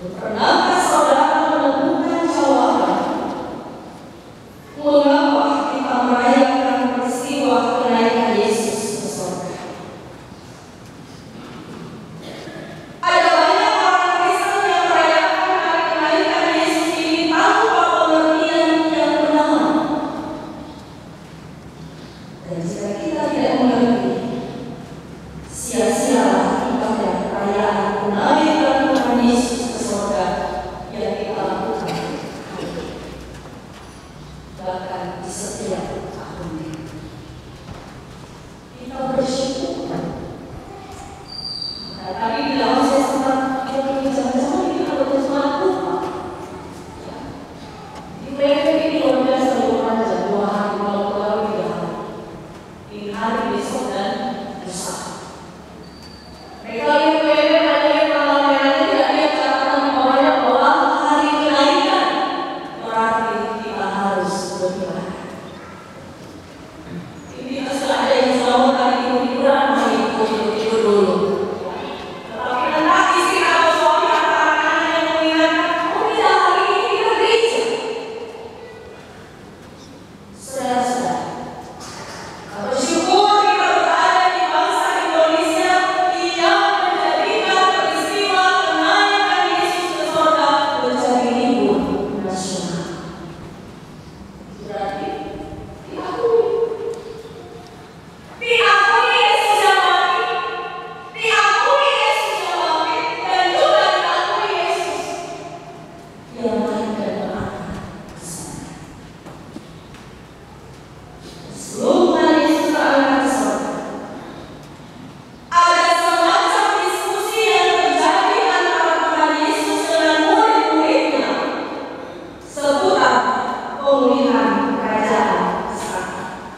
Pernahkah saudara menemukan jawaban mengapa kita merayakan peristiwa kenaikan Yesus ke surga? Ada banyak orang Kristen yang merayakan hari kenaikan Yesus ini tanpa pengertian yang benar. Dan jika kita tidak mengerti, sia-sialah ibadah perayaan kenaikan Tuhan Yesus ke surga yang kita lakukan, bahkan di setiap tahunnya. Kita bersyukur. Nah, tadi di dalam saya sempat jangan-jangan ini kalau semangat lupa. Ya. Di PLP ini luar biasa lupa aja 2 hari, kalau 3 hari. Ini hari besok dan lusa. Mereka lihat PLP hanya lihat tanggal merahnya, tidak lihat catatan di bawahnya bahwa hari kenaikan berarti kita harus beribadah. Ini sudah ada yang selamat hari tidur-tiduran, hari tidur dulu. Tetapi entah istri atau suami atau anak-anak yang mengingatkan, oh tidak, hari ini kita gereja. Saudara-saudara, bersyukur kita berada di bangsa Indonesia yang menjadikan peristiwa kenaikan Yesus ke surga menjadi libur nasional. Berarti diakui Yesus yang mati, diakui Yesus yang bangkit, dan juga diakui Yesus yang naik dan berangkat ke surga. Sebelum Yesus berangkat ke surga, ada semacam diskusi yang terjadi antara Tuhan Yesus dengan murid-muridnya seputar pemulihan kerajaan sekarang.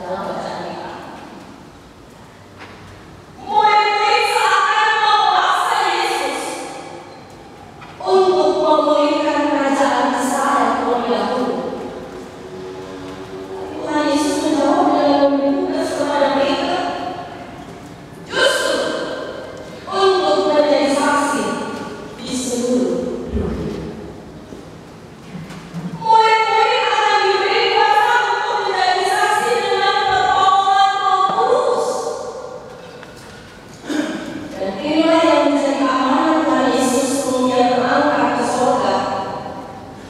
Dalam bacaan kita, murid-murid seakan memaksa Yesus untuk memulihkan kerajaan Israel terlebih dahulu. Tuhan Yesus menjawab dengan memberikan kepada mereka justru untuk menjadi saksi di seluruh dunia. Murid-murid akan diberi kuasa untuk menjadi saksi dengan pertolongan Roh Kudus. Dan inilah yang menjadi amanat Tuhan Yesus sebelum Dia berangkat ke surga,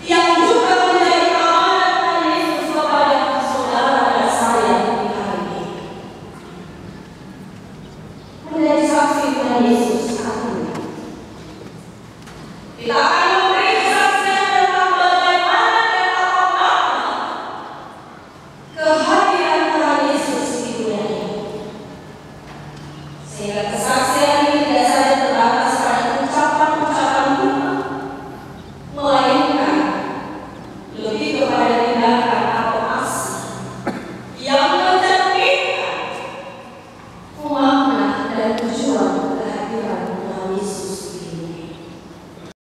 yang juga menjadi amanat Tuhan Yesus kepada saudara dan saya di hari ini. Menjadi saksi Tuhan Yesus artinya kita akan memberi kesaksian tentang bagaimana dan apa makna